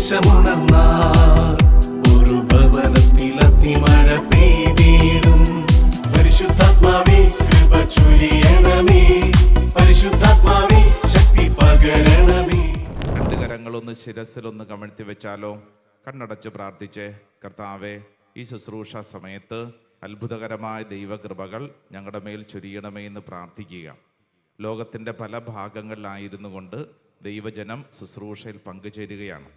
സന്ദേശമുണർന്നാൽ ഒരു ഭവനത്തിൽ അഗ്നിമഴ പെയ്തിടും. പരിശുദ്ധാത്മാവേ കൃപ ചൊരിയണമേ, പരിശുദ്ധാത്മാവേ ശക്തി പകരണമേ. രണ്ട് കരങ്ങളൊന്ന് ശിരസിലൊന്ന് കമഴ്ത്തി വെച്ചാലോ? കണ്ണടച്ച് പ്രാർത്ഥിച്ചേ. കർത്താവേ, ഈ ശുശ്രൂഷ സമയത്ത് അത്ഭുതകരമായ ദൈവകൃപകൾ ഞങ്ങളുടെ മേൽ ചൊരിയണമേ എന്ന് പ്രാർത്ഥിക്കുക. ലോകത്തിൻ്റെ പല ഭാഗങ്ങളിലായിരുന്നു കൊണ്ട് ദൈവജനം ശുശ്രൂഷയിൽ പങ്കുചേരുകയാണ്.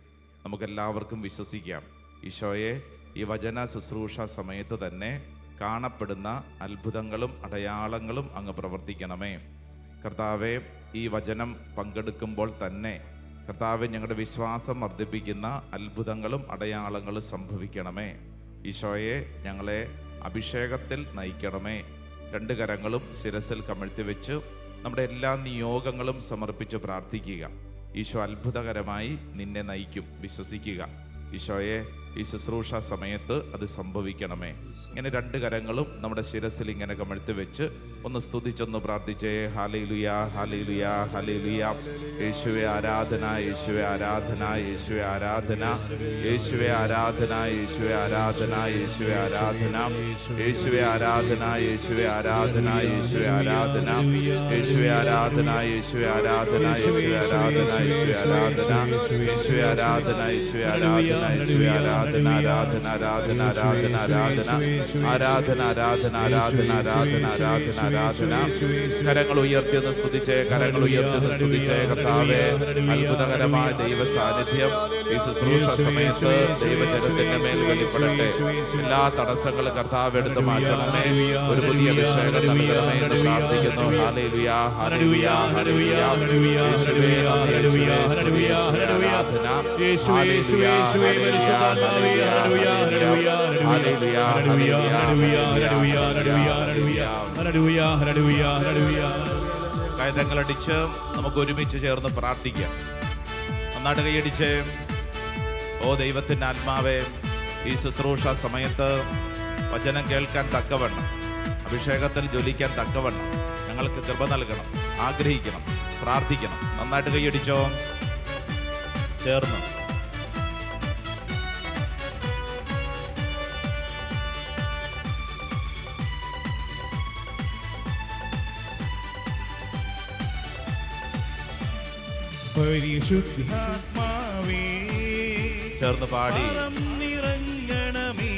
നമുക്കെല്ലാവർക്കും വിശ്വസിക്കാം, ഈശോയെ, ഈ വചന ശുശ്രൂഷ സമയത്ത് തന്നെ കാണപ്പെടുന്ന അത്ഭുതങ്ങളും അടയാളങ്ങളും അങ്ങ് പ്രവർത്തിക്കണമേ. കർത്താവെ, ഈ വചനം പങ്കെടുക്കുമ്പോൾ തന്നെ കർത്താവെ, ഞങ്ങളുടെ വിശ്വാസം വർദ്ധിപ്പിക്കുന്ന അത്ഭുതങ്ങളും അടയാളങ്ങളും സംഭവിക്കണമേ. ഈശോയെ, ഞങ്ങളെ അഭിഷേകത്തിൽ നയിക്കണമേ. രണ്ട് കരങ്ങളും ശിരസിൽ കമഴ്ത്തി വെച്ച് നമ്മുടെ എല്ലാ നിയോഗങ്ങളും സമർപ്പിച്ച് പ്രാർത്ഥിക്കുക. ഈശോ അത്ഭുതകരമായി നിന്നെ നയിക്കും, വിശ്വസിക്കുക. ഈശോയെ, ഈ ശുശ്രൂഷ സമയത്ത് അത് സംഭവിക്കണമേ. ഇങ്ങനെ രണ്ട് കരങ്ങളും നമ്മുടെ ശിരസിൽ ഇങ്ങനെ കമഴ്ത്തി വെച്ച് ഒന്ന് സ്തുതിച്ചൊന്ന് പ്രാർത്ഥിച്ചേ. Hallelujah, hallelujah, hallelujah. യേശുവേ ആരാധന, യേശുവേ ആരാധന, യേശുവേ ആരാധന, യേശുവേ ആരാധന, യേശുവേ ആരാധന, യേശുവേ ആരാധന, യേശുവേ ആരാധന, യേശുവേ ആരാധന, യേശുവേ ആരാധന, യേശുവേ ആരാധന, യേശുവേ ആരാധന, യേശുവേ ആരാധന, യേശുവേ ആരാധന, യേശുവേ ആരാധന, യേശുവേ ആരാധന, യേശുവേ ആരാധന, ആരാധന, ആരാധന, ആരാധന, ആരാധന, ആരാധന, ആരാധന, ആരാധന, ആരാധന, ആരാധന, ആരാധന. കരങ്ങൾ ഉയർത്തിയെന്ന് സ്തുതിച്ചേ, കരങ്ങൾ ഉയർത്തിയെന്ന് സ്തുതിച്ചേ. കർത്താവേ, അത്ഭുതകരമായ ദൈവ സാന്നിധ്യം ഈ ശുശ്രൂഷ സമയത്ത് ദൈവജനത്തിന്റെ മേൽ വെളിപ്പെടട്ടെ. എല്ലാ തടസ്സങ്ങളും കർത്താവ് എടുത്ത് മാറ്റണമേ. ഒരു പുതിയ അഭിഷേകം നൽകണമേ എന്ന് പ്രാർത്ഥിക്കുന്നു. Hallelujah, hallelujah, hallelujah. യേശുവേ നന്ദി, യേശുവേ സ്തുതി, യേശുവേ ആരാധന. ഹല്ലേലൂയ, ഹല്ലേലൂയ, കൈതങ്ങളടിച്ച് നമുക്ക് ഒരുമിച്ച് ചേർന്ന് പ്രാർത്ഥിക്കാം. നന്നായിട്ട് കൈയടിച്ച്. ഓ ദൈവത്തിൻ്റെ ആത്മാവേ, ഈ ശുശ്രൂഷ സമയത്ത് വചനം കേൾക്കാൻ തക്കവണ്ണം, അഭിഷേകത്തിൽ ജ്വലിക്കാൻ തക്കവണ്ണം ഞങ്ങൾക്ക് കൃപ നൽകണം, ആഗ്രഹിക്കണം, പ്രാർത്ഥിക്കണം. നന്നായിട്ട് കൈയടിച്ചോ ചേർന്ന്. പരിശുദ്ധാത്മാവേ ചേർന്ന് പാടി. നിറങ്ങണമേ,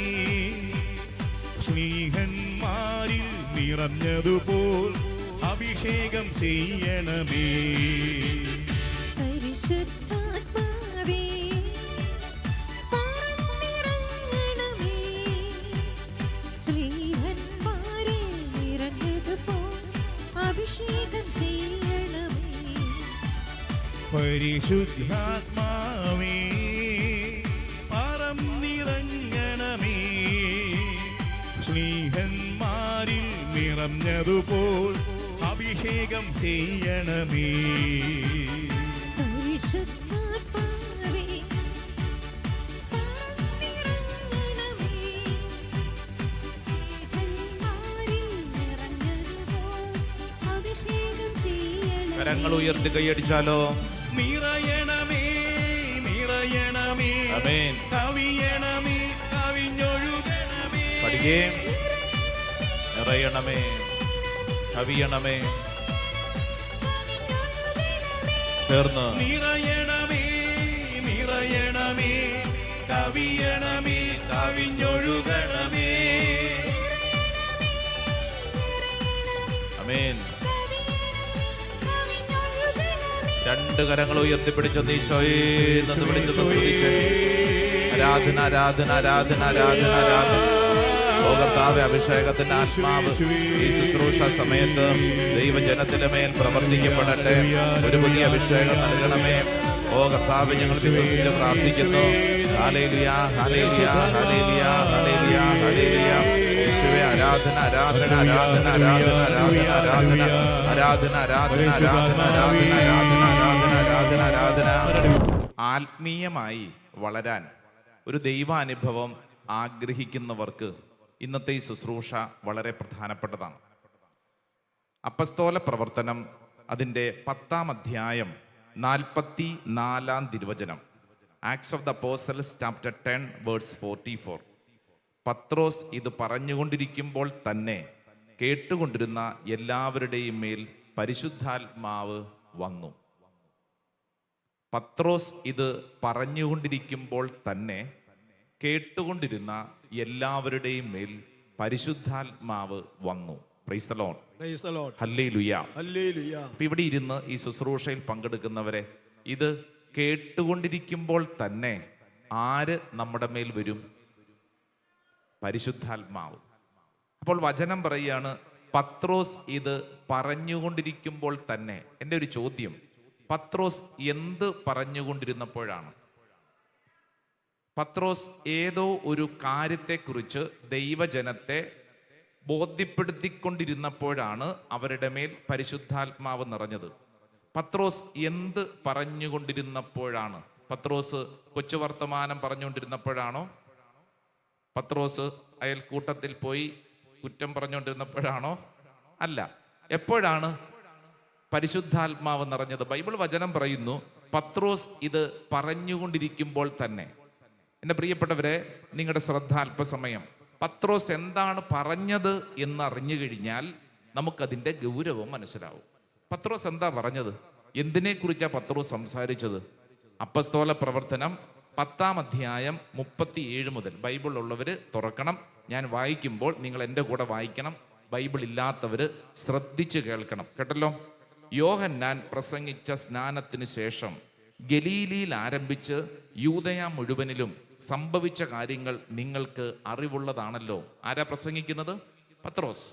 സ്നേഹന്മാരിൽ നിറഞ്ഞതുപോൽ അഭിഷേകം ചെയ്യണമേ. പരിശുദ്ധാത്മാവേ നിറങ്ങണമേ, സ്നേഹന്മാരിൽ നിറഞ്ഞതുപോൽ അഭിഷേകം ചെയ്യണമേ. പരിശുദ്ധാത്മാവേ പറന്നിറങ്ങണമേ, സ്നേഹന്മാരിൽ നിറഞ്ഞതുപോൽ അഭിഷേകം ചെയ്യണമേ. പരിശുദ്ധാത്മാവേ നിറങ്ങണമേ, സ്നേഹന്മാരിൽ നിറഞ്ഞതുപോൽ അഭിഷേകം ചെയ്യണമേ. കരങ്ങൾ ഉയർത്തി കൈയടിച്ചാലോ? നിറയണമേ, നിറയണമേ, ആമേൻ. കവിയണമേ, കവിഞ്ഞൊഴുകണമേ. പഠിക്കേ. നിറയണമേ, കവിയണമേ. ചേർന്ന്. നിറയണമേ, നിറയണമേ, കവിയണമേ, കവിഞ്ഞൊഴുകണമേ. ആമേൻ. രണ്ട് കരങ്ങൾ ഉയർത്തിപ്പിടിച്ചൊന്ന് ഈശോയെ എന്ന് വിളിച്ചൊന്ന് സ്തുതിച്ച്. ആരാധന, ആരാധന, ആരാധന, ആരാധന, ആരാധന. ഓ കർത്താവേ, അഭിഷേകത്തിന്റെ ആത്മാവ് ഈ ശുശ്രൂഷ സമയത്ത് ദൈവജനത്തിന്റെ മേൽ പ്രവർത്തിക്കപ്പെടട്ടെ. ഒരു പുതിയ അഭിഷേകം നൽകണമേ. ഓ കർത്താവേ, ഞങ്ങൾ വിശ്വസിച്ച് പ്രാർത്ഥിക്കുന്നു. Hallelujah, hallelujah, hallelujah, hallelujah, hallelujah. യേശുവേ ആരാധന, ആരാധന, ആരാധന, ആരാധന, ആരാധന, ആരാധന, ആരാധന, ആരാധന, ആരാധന, ആരാധന, ആരാധന, ആരാധന, ആരാധന. ആത്മീയമായി വളരാൻ ഒരു ദൈവാനുഭവം ആഗ്രഹിക്കുന്നവർക്ക് ഇന്നത്തെ ഈ ശുശ്രൂഷ വളരെ പ്രധാനപ്പെട്ടതാണ്. അപ്പസ്തോല പ്രവർത്തനം അതിൻ്റെ 10-ാം അധ്യായം 44-ാം തിരുവചനം. Acts of the Apostles chapter 10 verse 44. Pathros ഇത് പറഞ്ഞുകൊണ്ടിരിക്കുമ്പോൾ തന്നെ കേട്ടുകൊണ്ടിരുന്ന എല്ലാവരുടെയും മേൽ പരിശുദ്ധാത്മാവ് വന്നു. പത്രോസ് ഇത് പറഞ്ഞുകൊണ്ടിരിക്കുമ്പോൾ തന്നെ കേട്ടുകൊണ്ടിരുന്ന എല്ലാവരുടെയും മേൽ പരിശുദ്ധാത്മാവ് വന്നു. Price the Lord. Praise the Lord. Hallelujah. Hallelujah. അപ്പൊ ഇവിടെ ഇരുന്ന് ഈ ശുശ്രൂഷയിൽ പങ്കെടുക്കുന്നവരെ, ഇത് കേട്ടുകൊണ്ടിരിക്കുമ്പോൾ തന്നെ ആര് നമ്മുടെ മേൽ വരും? പരിശുദ്ധാത്മാവ്. അപ്പോൾ വചനം പറയുകയാണ്, പത്രോസ് ഇത് പറഞ്ഞുകൊണ്ടിരിക്കുമ്പോൾ തന്നെ. എൻ്റെ ഒരു ചോദ്യം, പത്രോസ് എന്ത് പറഞ്ഞുകൊണ്ടിരുന്നപ്പോഴാണ്? പത്രോസ് ഏതോ ഒരു കാര്യത്തെക്കുറിച്ച് ദൈവജനത്തെ ബോധ്യപ്പെടുത്തിക്കൊണ്ടിരുന്നപ്പോഴാണ് അവരുടെ മേൽ പരിശുദ്ധാത്മാവ് നിറഞ്ഞത്. പത്രോസ് എന്ത് പറഞ്ഞുകൊണ്ടിരുന്നപ്പോഴാണ്? പത്രോസ് കൊച്ചു വർത്തമാനം പറഞ്ഞുകൊണ്ടിരുന്നപ്പോഴാണോ? പത്രോസ് അയൽക്കൂട്ടത്തിൽ പോയി കുറ്റം പറഞ്ഞുകൊണ്ടിരുന്നപ്പോഴാണോ? അല്ല. എപ്പോഴാണ് പരിശുദ്ധാത്മാവ് നിറഞ്ഞത്? ബൈബിൾ വചനം പറയുന്നു, പത്രോസ് ഇത് പറഞ്ഞുകൊണ്ടിരിക്കുമ്പോൾ തന്നെ. എൻ്റെ പ്രിയപ്പെട്ടവരെ, നിങ്ങളുടെ ശ്രദ്ധ അല്പസമയം. പത്രോസ് എന്താണ് പറഞ്ഞത് എന്ന് അറിഞ്ഞു കഴിഞ്ഞാൽ നമുക്കതിൻ്റെ ഗൗരവം മനസ്സിലാവും. പത്രോസ് എന്താ പറഞ്ഞത്? എന്തിനെക്കുറിച്ചാണ് പത്രോസ് സംസാരിച്ചത്? അപ്പസ്തോല പ്രവർത്തനം 10-ാം അധ്യായം 37 മുതൽ. ബൈബിൾ ഉള്ളവർ തുറക്കണം. ഞാൻ വായിക്കുമ്പോൾ നിങ്ങൾ എൻ്റെ കൂടെ വായിക്കണം. ബൈബിൾ ഇല്ലാത്തവർ ശ്രദ്ധിച്ച് കേൾക്കണം. കേട്ടല്ലോ. യോഹന്നാൻ പ്രസംഗിച്ച സ്നാനത്തിന് ശേഷം ഗലീലിയിൽ ആരംഭിച്ച് യൂദയ മുഴുവനിലും സംഭവിച്ച കാര്യങ്ങൾ നിങ്ങൾക്ക് അറിവുള്ളതാണല്ലോ. ആരാ പ്രസംഗിക്കുന്നത്? പത്രോസ്.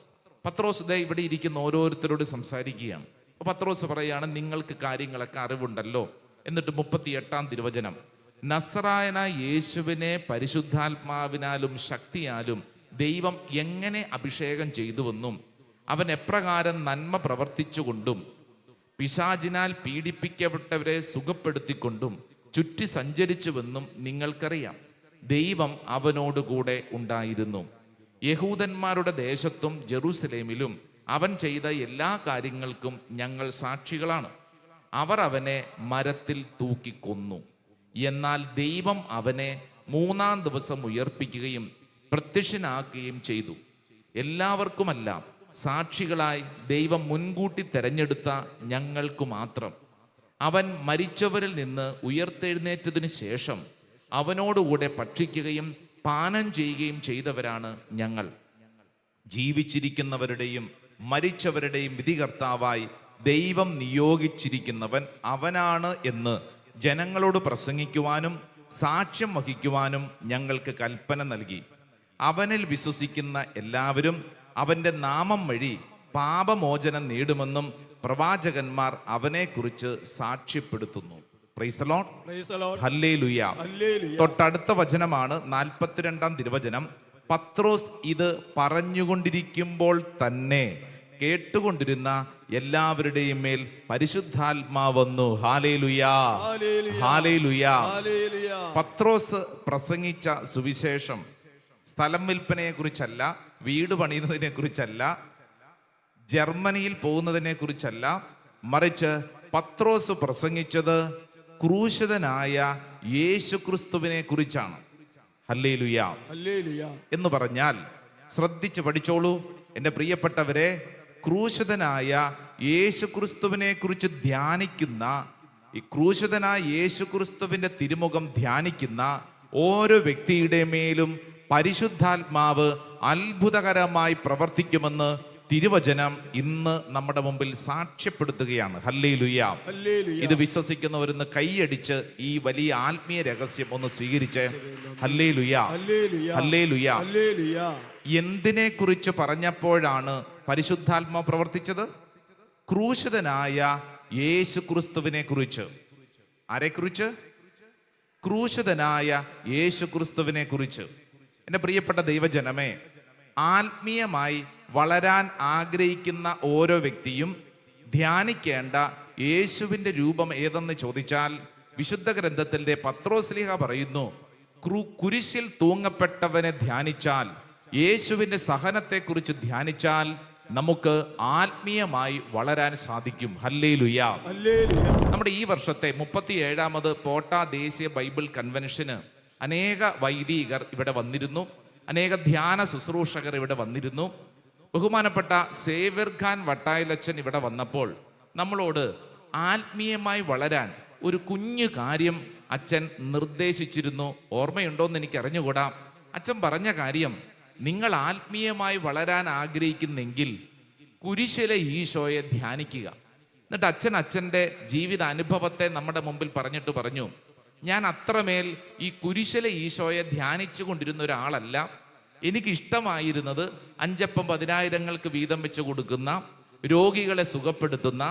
പത്രോസ് ദേ ഇവിടെ ഇരിക്കുന്ന ഓരോരുത്തരോട് സംസാരിക്കുകയാണ്. അപ്പോൾ പത്രോസ് പറയാണ്, നിങ്ങൾക്ക് കാര്യങ്ങളൊക്കെ അറിവുണ്ടല്ലോ. എന്നിട്ട് 38-ാം തിരുവചനം, നസറായനായ യേശുവിനെ പരിശുദ്ധാത്മാവിനാലും ശക്തിയാലും ദൈവം എങ്ങനെ അഭിഷേകം ചെയ്തുവെന്നും അവൻ എപ്രകാരം നന്മ പ്രവർത്തിച്ചുകൊണ്ടും പിശാചിനാൽ പീഡിപ്പിക്കപ്പെട്ടവരെ സുഖപ്പെടുത്തിക്കൊണ്ടും ചുറ്റി സഞ്ചരിച്ചുവെന്നും നിങ്ങൾക്കറിയാം. ദൈവം അവനോടുകൂടെ ഉണ്ടായിരുന്നു. യഹൂദന്മാരുടെ ദേശത്തും ജെറൂസലേമിലും അവൻ ചെയ്ത എല്ലാ കാര്യങ്ങൾക്കും ഞങ്ങൾ സാക്ഷികളാണ്. അവർ അവനെ മരത്തിൽ തൂക്കിക്കൊന്നു. എന്നാൽ ദൈവം അവനെ 3-ാം ദിവസം ഉയർപ്പിക്കുകയും പ്രത്യക്ഷനാക്കുകയും ചെയ്തു. എല്ലാവർക്കുമല്ല, സാക്ഷികളായി ദൈവം മുൻകൂട്ടി തെരഞ്ഞെടുത്ത ഞങ്ങൾക്കു മാത്രം. അവൻ മരിച്ചവരിൽ നിന്ന് ഉയർത്തെഴുന്നേറ്റതിനു ശേഷം അവനോടുകൂടെ ഭക്ഷിക്കുകയും പാനം ചെയ്യുകയും ചെയ്തവരാണ് ഞങ്ങൾ. ജീവിച്ചിരിക്കുന്നവരുടെയും മരിച്ചവരുടെയും വിധികർത്താവായി ദൈവം നിയോഗിച്ചിരിക്കുന്നവൻ അവനാണ് എന്ന് ജനങ്ങളോട് പ്രസംഗിക്കുവാനും സാക്ഷ്യം വഹിക്കുവാനും ഞങ്ങൾക്ക് കൽപ്പന നൽകി. അവനിൽ വിശ്വസിക്കുന്ന എല്ലാവരും അവൻ്റെ നാമം വഴി പാപമോചനം നേടുമെന്നും പ്രവാചകന്മാർ അവനെക്കുറിച്ച് സാക്ഷ്യപ്പെടുത്തുന്നു. Price the Lord. Praise the Lord. Hallelujah. Hallelujah. തൊട്ടടുത്ത വചനമാണ് 42-ാം തിരുവചനം. പത്രോസ് ഇത് പറഞ്ഞുകൊണ്ടിരിക്കുമ്പോൾ തന്നെ കേട്ടുകൊണ്ടിരുന്ന എല്ലാവരുടെയും മേൽ പരിശുദ്ധാത്മാവ് വന്നു. ഹല്ലേലൂയ. Hallelujah. ഹല്ലേലൂയ. Hallelujah. പത്രോസ് പ്രസംഗിച്ച സുവിശേഷം സ്ഥലം വിൽപ്പനയെ കുറിച്ചല്ല, വീട് പണിയുന്നതിനെ കുറിച്ചല്ല, ജർമ്മനിയിൽ പോകുന്നതിനെ കുറിച്ചല്ല, മറിച്ച് പത്രോസ് പ്രസംഗിച്ചത് ക്രൂശിതനായ യേശുക്രിസ്തുവിനെ കുറിച്ചാണ്. ഹല്ലേലൂയ. Hallelujah. എന്ന് പറഞ്ഞാൽ ശ്രദ്ധിച്ച് പഠിച്ചോളൂ എൻ്റെ പ്രിയപ്പെട്ടവരെ. ക്രൂശിതനായ യേശുക്രിസ്തുവിനെ കുറിച്ച് ധ്യാനിക്കുന്ന, ഈ ക്രൂശിതനായ യേശുക്രിസ്തുവിൻ്റെ തിരുമുഖം ധ്യാനിക്കുന്ന ഓരോ വ്യക്തിയുടെ മേലും പരിശുദ്ധാത്മാവ് അത്ഭുതകരമായി പ്രവർത്തിക്കുമെന്ന് തിരുവചനം ഇന്ന് നമ്മുടെ മുമ്പിൽ സാക്ഷ്യപ്പെടുത്തുകയാണ്. ഹല്ലേലൂയ. Hallelujah. ഇത് വിശ്വസിക്കുന്നവരിന്ന് കൈയടിച്ച് ഈ വലിയ ആത്മീയ രഹസ്യം ഒന്ന് സ്വീകരിച്ച് ഹല്ലേലൂയ. Hallelujah. ഹല്ലേലൂയ. Hallelujah. എന്തിനെ കുറിച്ച് പറഞ്ഞപ്പോഴാണ് പരിശുദ്ധാത്മാവ് പ്രവർത്തിച്ചത്? ക്രൂശിതനായ യേശു ക്രിസ്തുവിനെ കുറിച്ച്. ആരെക്കുറിച്ച്? ക്രൂശിതനായ യേശു ക്രിസ്തുവിനെ കുറിച്ച്. എൻ്റെ പ്രിയപ്പെട്ട ദൈവജനമേ, ആത്മീയമായി വളരാൻ ആഗ്രഹിക്കുന്ന ഓരോ വ്യക്തിയും ധ്യാനിക്കേണ്ട യേശുവിൻ്റെ രൂപം ഏതെന്ന് ചോദിച്ചാൽ വിശുദ്ധ ഗ്രന്ഥത്തിൻ്റെ പത്രോസ്ലീഹ പറയുന്നു, കുരിശിൽ തൂങ്ങപ്പെട്ടവനെ ധ്യാനിച്ചാൽ, യേശുവിൻ്റെ സഹനത്തെക്കുറിച്ച് ധ്യാനിച്ചാൽ നമുക്ക് ആത്മീയമായി വളരാൻ സാധിക്കും. ഹല്ലേലൂയ. ഹല്ലേലൂയ. നമ്മുടെ ഈ വർഷത്തെ 37ാമത് പോട്ട ദേശീയ ബൈബിൾ കൺവെൻഷന് അനേക വൈദികർ ഇവിടെ വന്നിരുന്നു, അനേക ധ്യാന ശുശ്രൂഷകർ ഇവിടെ വന്നിരുന്നു. ബഹുമാനപ്പെട്ട സേവ്യർ ഖാൻ വട്ടായിലച്ചൻ ഇവിടെ വന്നപ്പോൾ നമ്മളോട് ആത്മീയമായി വളരാൻ ഒരു കുഞ്ഞു കാര്യം അച്ഛൻ നിർദ്ദേശിച്ചിരുന്നു. ഓർമ്മയുണ്ടോയെന്ന് എനിക്ക് അറിഞ്ഞുകൂടാ. അച്ഛൻ പറഞ്ഞ കാര്യം, നിങ്ങൾ ആത്മീയമായി വളരാൻ ആഗ്രഹിക്കുന്നെങ്കിൽ കുരിശിലെ ഈശോയെ ധ്യാനിക്കുക. എന്നിട്ട് അച്ഛൻ്റെ ജീവിത അനുഭവത്തെ നമ്മുടെ മുമ്പിൽ പറഞ്ഞിട്ട് പറഞ്ഞു, ഞാൻ അത്രമേൽ ഈ കുരിശിലെ ഈശോയെ ധ്യാനിച്ചു കൊണ്ടിരുന്ന ഒരാളല്ല. എനിക്കിഷ്ടമായിരുന്നത് 5 അപ്പം 10,000 വീതം വെച്ച് കൊടുക്കുന്ന, രോഗികളെ സുഖപ്പെടുത്തുന്ന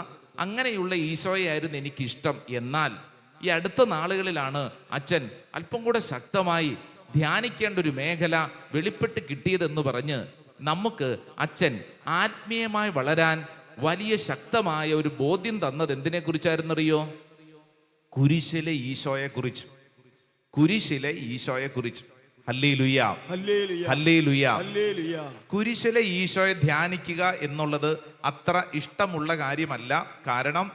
അങ്ങനെയുള്ള ഈശോയായിരുന്നു എനിക്കിഷ്ടം. എന്നാൽ ഈ അടുത്ത നാളുകളിലാണ് അച്ഛൻ അല്പം കൂടെ ശക്തമായി ധ്യാനിക്കേണ്ട ഒരു മേഖല വെളിപ്പെട്ട് കിട്ടിയതെന്ന് പറഞ്ഞ് നമുക്ക് അച്ഛൻ ആത്മീയമായി വളരാൻ വലിയ ശക്തമായ ഒരു ബോധ്യം തന്നത് എന്തിനെ കുറിച്ചായിരുന്നറിയോ? കുരിശിലെ ഈശോയെ കുറിച്ച്. കുരിശിലെ ഈശോയെ കുറിച്ച്. Hallelujah, hallelujah. ഹല്ലേലൂയ. ഹല്ലേലൂയ. കുരിശിലെ ഈശോയെ ധ്യാനിക്കുക എന്നുള്ളത് അത്ര ഇഷ്ടമുള്ള കാര്യമല്ല. കാരണം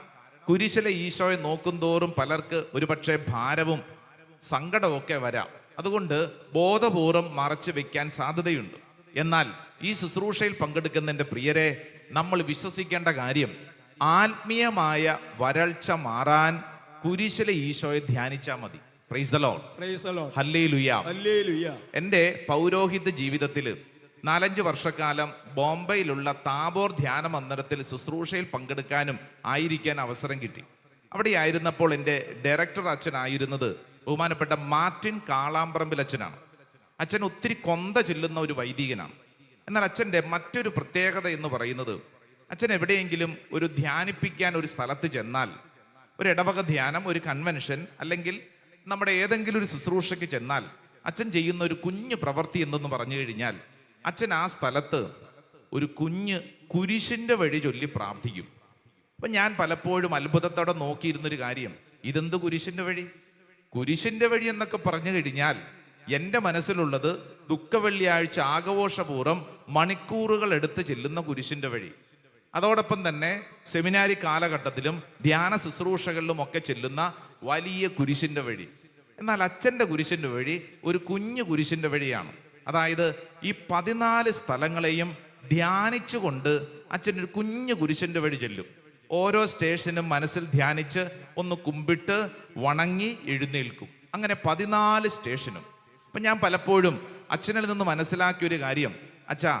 കുരിശിലെ ഈശോയെ നോക്കുന്തോറും പലർക്ക് ഒരുപക്ഷെ ഭാരവും സങ്കടമൊക്കെ വരാം. അതുകൊണ്ട് ബോധപൂർവം മറച്ചു വെക്കാൻ സാധ്യതയുണ്ട്. എന്നാൽ ഈ ശുശ്രൂഷയിൽ പങ്കെടുക്കുന്നതിൻ്റെ പ്രിയരെ, നമ്മൾ വിശ്വസിക്കേണ്ട കാര്യം, ആത്മീയമായ വരൾച്ച മാറാൻ കുരിശിലെ ഈശോയെ ധ്യാനിച്ചാൽ മതി. Praise the Lord. Praise the Lord. Hallelujah. Hallelujah. എൻ്റെ പൗരോഹിത്യ ജീവിതത്തിൽ 4-5 വർഷക്കാലം ബോംബെയിലുള്ള താബോർ ധ്യാന മന്ദിരത്തിൽ ശുശ്രൂഷയിൽ പങ്കെടുക്കാനും ആയിരിക്കാൻ അവസരം കിട്ടി. അവിടെ ആയിരുന്നപ്പോൾ എൻ്റെ ഡയറക്ടർ അച്ഛനായിരുന്നത് ബഹുമാനപ്പെട്ട മാർട്ടിൻ കാളാമ്പറമ്പിൽ അച്ഛനാണ്. അച്ഛൻ ഒത്തിരി കൊന്ത ചെല്ലുന്ന ഒരു വൈദികനാണ്. എന്നാൽ അച്ഛൻ്റെ മറ്റൊരു പ്രത്യേകത എന്ന് പറയുന്നത്, അച്ഛൻ എവിടെയെങ്കിലും ഒരു ധ്യാനിപ്പിക്കാൻ ഒരു സ്ഥലത്ത് ചെന്നാൽ, ഒരു ഇടവക ധ്യാനം, ഒരു കൺവെൻഷൻ, അല്ലെങ്കിൽ നമ്മുടെ ഏതെങ്കിലും ഒരു ശുശ്രൂഷയ്ക്ക് ചെന്നാൽ അച്ഛൻ ചെയ്യുന്ന ഒരു കുഞ്ഞു പ്രവൃത്തി എന്തെന്ന് പറഞ്ഞു കഴിഞ്ഞാൽ, അച്ഛൻ ആ സ്ഥലത്ത് ഒരു കുഞ്ഞ് കുരിശിൻ്റെ വഴി ചൊല്ലി പ്രാർത്ഥിക്കും. അപ്പം ഞാൻ പലപ്പോഴും അത്ഭുതത്തോടെ നോക്കിയിരുന്നൊരു കാര്യം, ഇതെന്ത് കുരിശിൻ്റെ വഴി? കുരിശിൻ്റെ വഴി എന്നൊക്കെ പറഞ്ഞു കഴിഞ്ഞാൽ എൻ്റെ മനസ്സിലുള്ളത് ദുഃഖവെള്ളിയാഴ്ച ആഘോഷപൂർവ്വം മണിക്കൂറുകൾ എടുത്ത് ചെല്ലുന്ന കുരിശിൻ്റെ വഴി. അതോടൊപ്പം തന്നെ സെമിനാരി കാലഘട്ടത്തിലും ധ്യാന ശുശ്രൂഷകളിലും ഒക്കെ ചെല്ലുന്ന വലിയ കുരിശിൻ്റെ വഴി. എന്നാൽ അച്ഛൻ്റെ കുരിശിൻ്റെ വഴി ഒരു കുഞ്ഞു കുരിശിൻ്റെ വഴിയാണ്. അതായത് ഈ 14 സ്ഥലങ്ങളെയും ധ്യാനിച്ചുകൊണ്ട് അച്ഛൻ ഒരു കുഞ്ഞു കുരിശിൻ്റെ വഴി ചെല്ലും. ഓരോ സ്റ്റേഷനും മനസ്സിൽ ധ്യാനിച്ച് ഒന്ന് കുമ്പിട്ട് വണങ്ങി എഴുന്നേൽക്കും. അങ്ങനെ 14 സ്റ്റേഷനും. അപ്പം ഞാൻ പലപ്പോഴും അച്ഛനിൽ നിന്ന് മനസ്സിലാക്കിയൊരു കാര്യം, അച്ഛാ,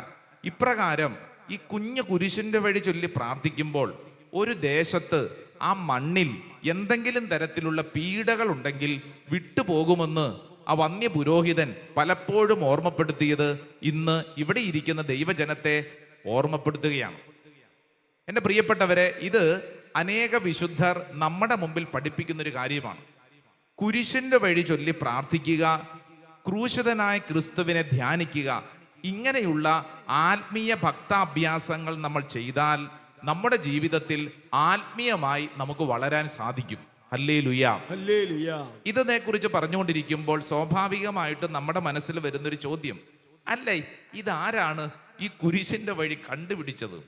ഇപ്രകാരം ഈ കുഞ്ഞു കുരിശിൻ്റെ വഴി ചൊല്ലി പ്രാർത്ഥിക്കുമ്പോൾ ഒരു ദേശത്ത് ആ മണ്ണിൽ എന്തെങ്കിലും തരത്തിലുള്ള പീഡകൾ ഉണ്ടെങ്കിൽ വിട്ടുപോകുമെന്ന് ആ വന്യ പുരോഹിതൻ പലപ്പോഴും ഓർമ്മപ്പെടുത്തിയത് ഇന്ന് ഇവിടെ ഇരിക്കുന്ന ദൈവജനത്തെ ഓർമ്മപ്പെടുത്തുകയാണ്. എൻ്റെ പ്രിയപ്പെട്ടവരെ, ഇത് അനേക വിശുദ്ധർ നമ്മുടെ മുമ്പിൽ പഠിപ്പിക്കുന്നൊരു കാര്യമാണ്. കുരിശിൻ്റെ വഴി ചൊല്ലി പ്രാർത്ഥിക്കുക, ക്രൂശിതനായ ക്രിസ്തുവിനെ ധ്യാനിക്കുക, ഇങ്ങനെയുള്ള ആത്മീയ ഭക്താഭ്യാസങ്ങൾ നമ്മൾ ചെയ്താൽ നമ്മുടെ ജീവിതത്തിൽ ആത്മീയമായി നമുക്ക് വളരാൻ സാധിക്കും. Hallelujah, hallelujah. ഇതിനെക്കുറിച്ച് പറഞ്ഞുകൊണ്ടിരിക്കുമ്പോൾ സ്വാഭാവികമായിട്ട് നമ്മുടെ മനസ്സിൽ വരുന്നൊരു ചോദ്യം, അല്ലേ, ഇതാരാണ് ഈ കുരിശിൻ്റെ വഴി കണ്ടുപിടിച്ചത്?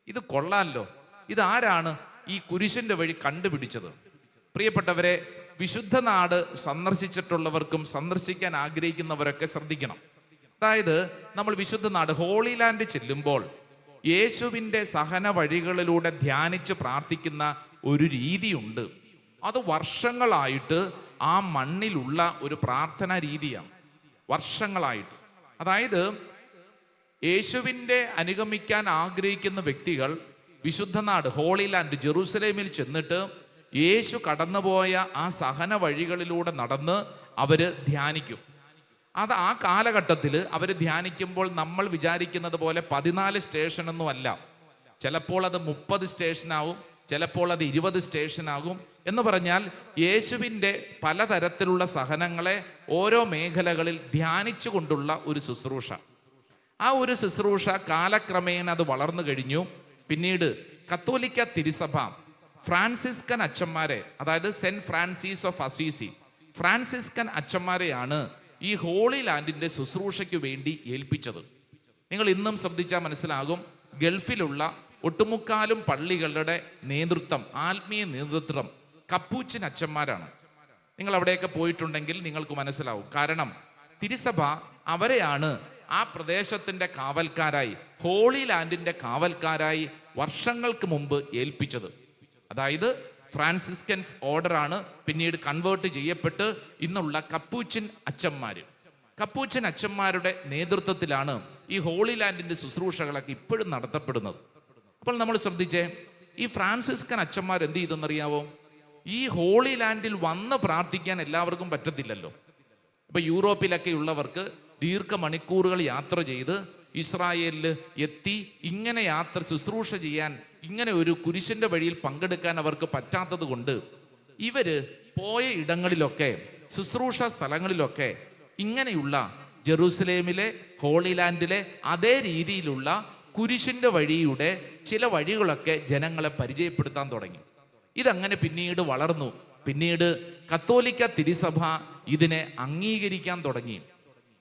ഇത് കൊള്ളാമല്ലോ, ഇതാരാണ് ഈ കുരിശിൻ്റെ വഴി കണ്ടുപിടിച്ചത്? പ്രിയപ്പെട്ടവരെ, വിശുദ്ധ നാട് സന്ദർശിച്ചിട്ടുള്ളവർക്കും സന്ദർശിക്കാൻ ആഗ്രഹിക്കുന്നവരൊക്കെ ശ്രദ്ധിക്കണം. അതായത് നമ്മൾ വിശുദ്ധ നാട് ഹോളി ലാൻഡ് ചെല്ലുമ്പോൾ യേശുവിൻ്റെ സഹന വഴികളിലൂടെ ധ്യാനിച്ച് പ്രാർത്ഥിക്കുന്ന ഒരു രീതിയുണ്ട്. അത് വർഷങ്ങളായിട്ട് ആ മണ്ണിലുള്ള ഒരു പ്രാർത്ഥനാ രീതിയാണ്. വർഷങ്ങളായിട്ട്, അതായത് യേശുവിൻ്റെ അനുഗമിക്കാൻ ആഗ്രഹിക്കുന്ന വ്യക്തികൾ വിശുദ്ധ നാട് ഹോളി ലാൻഡ് ജെറൂസലേമിൽ ചെന്നിട്ട് യേശു കടന്നുപോയ ആ സഹന വഴികളിലൂടെ നടന്ന് അവർ ധ്യാനിക്കും. അത് ആ കാലഘട്ടത്തിൽ അവർ ധ്യാനിക്കുമ്പോൾ നമ്മൾ വിചാരിക്കുന്നത് പോലെ 14 സ്റ്റേഷനൊന്നും അല്ല. ചിലപ്പോൾ അത് 30 സ്റ്റേഷനാവും, ചിലപ്പോൾ അത് 20 സ്റ്റേഷനാകും. എന്ന് പറഞ്ഞാൽ യേശുവിൻ്റെ പലതരത്തിലുള്ള സഹനങ്ങളെ ഓരോ മേഖലകളിൽ ധ്യാനിച്ചു കൊണ്ടുള്ള ഒരു ശുശ്രൂഷ. ആ ഒരു ശുശ്രൂഷ കാലക്രമേണ അത് വളർന്നു കഴിഞ്ഞു. പിന്നീട് കത്തോലിക്ക തിരുസഭ ഫ്രാൻസിസ്കൻ അച്ഛന്മാരെ, അതായത് saint Francis of Assisi, Franciscan അച്ഛന്മാരെയാണ് ഈ ഹോളി ലാൻഡിൻ്റെ ശുശ്രൂഷയ്ക്ക് വേണ്ടി ഏൽപ്പിച്ചത്. നിങ്ങൾ ഇന്നും ശ്രദ്ധിച്ചാൽ മനസ്സിലാകും, ഗൾഫിലുള്ള ഒട്ടുമുക്കാലും പള്ളികളുടെ നേതൃത്വം, ആത്മീയ നേതൃത്വം കപ്പൂച്ചിൻ അച്ഛന്മാരാണ്. നിങ്ങൾ അവിടെയൊക്കെ പോയിട്ടുണ്ടെങ്കിൽ നിങ്ങൾക്ക് മനസ്സിലാവും. കാരണം തിരുസഭ അവരെയാണ് ആ പ്രദേശത്തിൻ്റെ കാവൽക്കാരായി, ഹോളി ലാൻഡിൻ്റെ കാവൽക്കാരായി വർഷങ്ങൾക്ക് മുമ്പ് ഏൽപ്പിച്ചത്. അതായത് ഫ്രാൻസിസ്കൻസ് ഓർഡറാണ് പിന്നീട് കൺവേർട്ട് ചെയ്യപ്പെട്ട് ഇന്നുള്ള കപ്പൂച്ചിൻ അച്ഛന്മാർ. കപ്പൂച്ചിൻ അച്ഛന്മാരുടെ നേതൃത്വത്തിലാണ് ഈ ഹോളി ലാൻഡിൻ്റെ ശുശ്രൂഷകളൊക്കെ ഇപ്പോഴും നടത്തപ്പെടുന്നത്. അപ്പോൾ നമ്മൾ ശ്രദ്ധിച്ചേ, ഈ ഫ്രാൻസിസ്കൻ അച്ഛന്മാർ എന്ത് ചെയ്തെന്നറിയാവോ? ഈ ഹോളി ലാൻഡിൽ വന്ന് പ്രാർത്ഥിക്കാൻ എല്ലാവർക്കും പറ്റത്തില്ലല്ലോ. ഇപ്പം യൂറോപ്പിലൊക്കെ ഉള്ളവർക്ക് ദീർഘമണിക്കൂറുകൾ യാത്ര ചെയ്ത് ഇസ്രായേലിൽ എത്തി ഇങ്ങനെ ശുശ്രൂഷ ചെയ്യാൻ, ഇങ്ങനെ ഒരു കുരിശിൻ്റെ വഴിയിൽ പങ്കെടുക്കാൻ അവർക്ക് പറ്റാത്തത് കൊണ്ട് ഇവർ പോയ ഇടങ്ങളിലൊക്കെ, ശുശ്രൂഷ സ്ഥലങ്ങളിലൊക്കെ ഇങ്ങനെയുള്ള ജെറൂസലേമിലെ ഹോളി ലാൻഡിലെ അതേ രീതിയിലുള്ള കുരിശിൻ്റെ വഴിയുടെ ചില വഴികളൊക്കെ ജനങ്ങളെ പരിചയപ്പെടുത്താൻ തുടങ്ങി. ഇതങ്ങനെ പിന്നീട് വളർന്നു. പിന്നീട് കത്തോലിക്ക തിരുസഭ ഇതിനെ അംഗീകരിക്കാൻ തുടങ്ങി.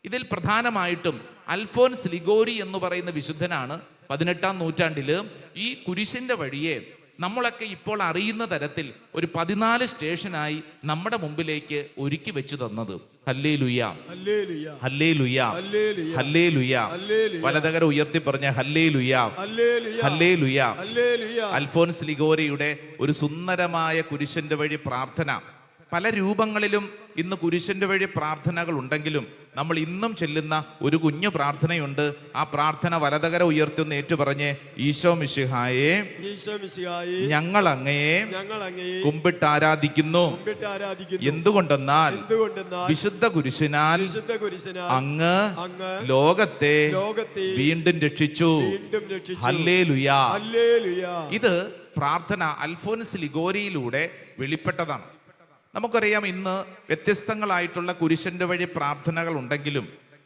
ഇതിൽ പ്രധാനമായിട്ടും അൽഫോൻസ് ലിഗോരി എന്ന് പറയുന്ന വിശുദ്ധനാണ് 18-ാം നൂറ്റാണ്ടിൽ ഈ കുരിശിൻ്റെ വഴിയെ നമ്മളൊക്കെ ഇപ്പോൾ അറിയുന്ന തരത്തിൽ ഒരു 14 സ്റ്റേഷനായി നമ്മുടെ മുമ്പിലേക്ക് ഒരുക്കി വെച്ചു തന്നത്. Hallelujah, hallelujah, hallelujah, hallelujah, hallelujah. Hallelujah. വലതുകര ഉയർത്തി പറഞ്ഞ hallelujah, hallelujah, hallelujah. Hallelujah. Alphonsus ലിഗോരിയുടെ ഒരു സുന്ദരമായ കുരിശിന്റെ വഴി പ്രാർത്ഥന. പല രൂപങ്ങളിലും ഇന്ന് കുരിശിന്റെ വഴി പ്രാർത്ഥനകൾ ഉണ്ടെങ്കിലും നമ്മൾ ഇന്നും ചെല്ലുന്ന ഒരു കുഞ്ഞു പ്രാർത്ഥനയുണ്ട്. ആ പ്രാർത്ഥന വലതുകര ഉയർത്തി ഒന്ന് ഏറ്റുപറഞ്ഞ്, ഈശോ മിശിഹായേ, ഈശോ മിശിഹായേ, ഞങ്ങൾ അങ്ങയെ കുമ്പിട്ട് ആരാധിക്കുന്നു. എന്തുകൊണ്ടെന്നാൽ വിശുദ്ധ കുരിശിനാൽ അങ്ങ് ലോകത്തെ വീണ്ടും രക്ഷിച്ചു. ഹല്ലേലൂയ. ഇത് പ്രാർത്ഥന അൽഫോൻസ് ലിഗോരിയിലൂടെ വെളിപ്പെട്ടതാണ്. നമുക്കറിയാം, ഇന്ന് വ്യത്യസ്തങ്ങളായിട്ടുള്ള കുരിശിൻ്റെ വഴി പ്രാർത്ഥനകൾ ഉണ്ടെങ്കിലും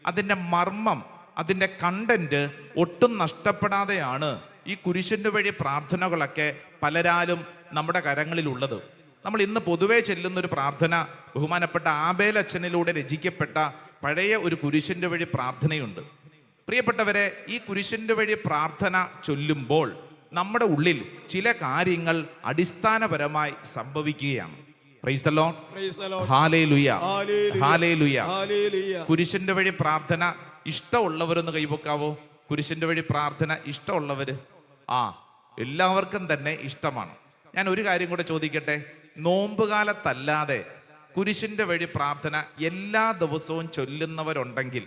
അതിൻ്റെ മർമ്മം, അതിൻ്റെ കണ്ടന്റ് ഒട്ടും നഷ്ടപ്പെടാതെയാണ് ഈ കുരിശിൻ്റെ വഴി പ്രാർത്ഥനകളൊക്കെ പലരാലും നമ്മുടെ കരങ്ങളിലുള്ളത്. നമ്മൾ ഇന്ന് പൊതുവെ ചെല്ലുന്നൊരു പ്രാർത്ഥന ബഹുമാനപ്പെട്ട ആബേൽ അച്ഛനിലൂടെ രചിക്കപ്പെട്ട പഴയ ഒരു കുരിശിൻ്റെ വഴി പ്രാർത്ഥനയുണ്ട്. പ്രിയപ്പെട്ടവരെ, ഈ കുരിശിൻ്റെ വഴി പ്രാർത്ഥന ചൊല്ലുമ്പോൾ നമ്മുടെ ഉള്ളിൽ ചില കാര്യങ്ങൾ അടിസ്ഥാനപരമായി സംഭവിക്കുകയാണ്. Praise the lord. Hallelujah, hallelujah. കുരിശിന്റെ വഴി പ്രാർത്ഥന ഇഷ്ടമുള്ളവരൊന്ന് കൈപൊക്കാവോ? കുരിശിന്റെ വഴി പ്രാർത്ഥന ഇഷ്ടമുള്ളവര്? എല്ലാവർക്കും തന്നെ ഇഷ്ടമാണ്. ഞാൻ ഒരു കാര്യം കൂടെ ചോദിക്കട്ടെ, നോമ്പുകാലത്തല്ലാതെ കുരിശിന്റെ വഴി പ്രാർത്ഥന എല്ലാ ദിവസവും ചൊല്ലുന്നവരുണ്ടെങ്കിൽ,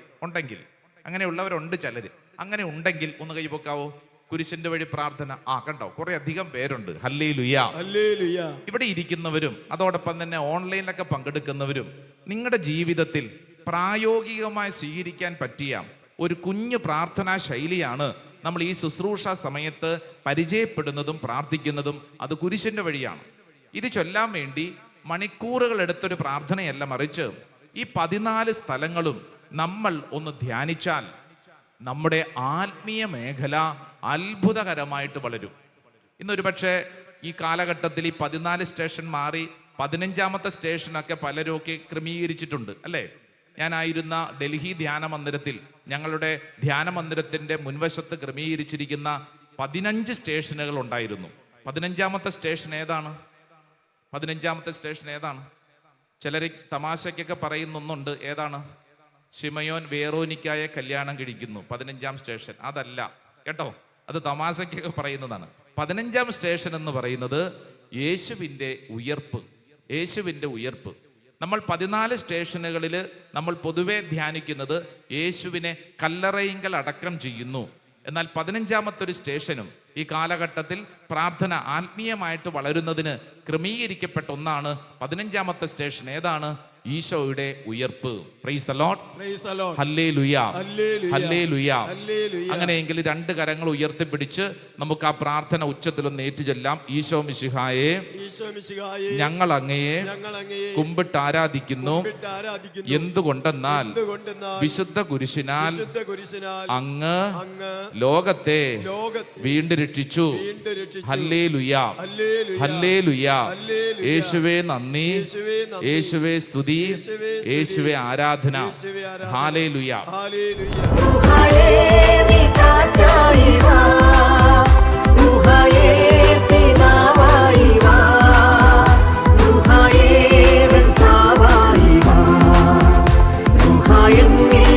അങ്ങനെയുള്ളവരുണ്ട് ചിലര്, അങ്ങനെ ഉണ്ടെങ്കിൽ ഒന്ന് കൈപൊക്കാവോ? കുരിശിന്റെ വഴി പ്രാർത്ഥന. കണ്ടോ, കുറെ അധികം പേരുണ്ട്. Hallelujah, hallelujah. ഇവിടെ ഇരിക്കുന്നവരും അതോടൊപ്പം തന്നെ ഓൺലൈനിലൊക്കെ പങ്കെടുക്കുന്നവരും നിങ്ങളുടെ ജീവിതത്തിൽ പ്രായോഗികമായി സ്വീകരിക്കാൻ പറ്റിയ ഒരു കുഞ്ഞു പ്രാർത്ഥനാ ശൈലിയാണ് നമ്മൾ ഈ ശുശ്രൂഷ സമയത്ത് പരിചയപ്പെടുന്നതും പ്രാർത്ഥിക്കുന്നതും. അത് കുരിശിന്റെ വഴിയാണ്. ഇത് ചൊല്ലാൻ വേണ്ടി മണിക്കൂറുകൾ എടുത്തൊരു പ്രാർത്ഥനയല്ല, മറിച്ച് ഈ 14 സ്ഥലങ്ങളും നമ്മൾ ഒന്ന് ധ്യാനിച്ചാൽ നമ്മുടെ ആത്മീയ മേഖല അത്ഭുതകരമായിട്ട് വളരും. ഇന്നൊരു പക്ഷേ ഈ കാലഘട്ടത്തിൽ ഈ 14 സ്റ്റേഷൻ മാറി 15ാമത്തെ സ്റ്റേഷനൊക്കെ പലരുമൊക്കെ ക്രമീകരിച്ചിട്ടുണ്ട്, അല്ലേ? ഞാനായിരുന്ന ഡൽഹി ധ്യാന മന്ദിരത്തിൽ, ഞങ്ങളുടെ ധ്യാന മന്ദിരത്തിൻ്റെ മുൻവശത്ത് ക്രമീകരിച്ചിരിക്കുന്ന 15 സ്റ്റേഷനുകൾ ഉണ്ടായിരുന്നു. 15ാമത്തെ സ്റ്റേഷൻ ഏതാണ്? 15ാമത്തെ സ്റ്റേഷൻ ഏതാണ്? ചിലർ തമാശയ്ക്കൊക്കെ പറയുന്നുണ്ട്. ഏതാണ്? ശിമയോൻ വേറോനിക്കായെ കല്യാണം കഴിക്കുന്നു 15ാം സ്റ്റേഷൻ. അതല്ല കേട്ടോ, അത് തമാശയ്ക്കൊക്കെ പറയുന്നതാണ്. 15ാം സ്റ്റേഷൻ എന്ന് പറയുന്നത് യേശുവിൻ്റെ ഉയർപ്പ്. യേശുവിൻ്റെ ഉയർപ്പ്. നമ്മൾ 14 സ്റ്റേഷനുകളിൽ നമ്മൾ പൊതുവെ ധ്യാനിക്കുന്നത് യേശുവിനെ കല്ലറയിങ്കൽ അടക്കം ചെയ്യുന്നു. എന്നാൽ 15ാമത്തെ ഒരു സ്റ്റേഷനും ഈ കാലഘട്ടത്തിൽ പ്രാർത്ഥന ആത്മീയമായിട്ട് വളരുന്നതിന് ക്രമീകരിക്കപ്പെട്ട ഒന്നാണ്. 15ാമത്തെ സ്റ്റേഷൻ ഏതാണ്? ഈശോയുടെ ഉയർപ്പ്. Price the lord, hallelujah, hallelujah. അങ്ങനെയെങ്കിൽ 2 കരങ്ങൾ ഉയർത്തിപ്പിടിച്ച് നമുക്ക് ആ പ്രാർത്ഥന ഉച്ചത്തിലൊന്ന് ഏറ്റുചൊല്ലാം. ഈശോ മിശിഹായേ, ഞങ്ങൾ അങ്ങയെ കുമ്പിട്ട് ആരാധിക്കുന്നു. എന്തുകൊണ്ടെന്നാൽ വിശുദ്ധ കുരിശിനാൽ അങ്ങ് ലോകത്തെ വീണ്ടും രക്ഷിച്ചു. Hallelujah, hallelujah. യേശുവേ നന്ദി, യേശുവേ സ്തുതി, യേശുവേ ആരാധന. ഹല്ലേലൂയ. റുഹായേ പിതാവായി വാ, റുഹായേ വെൺപ്രാവായി വാ, റുഹായെന്നിൽ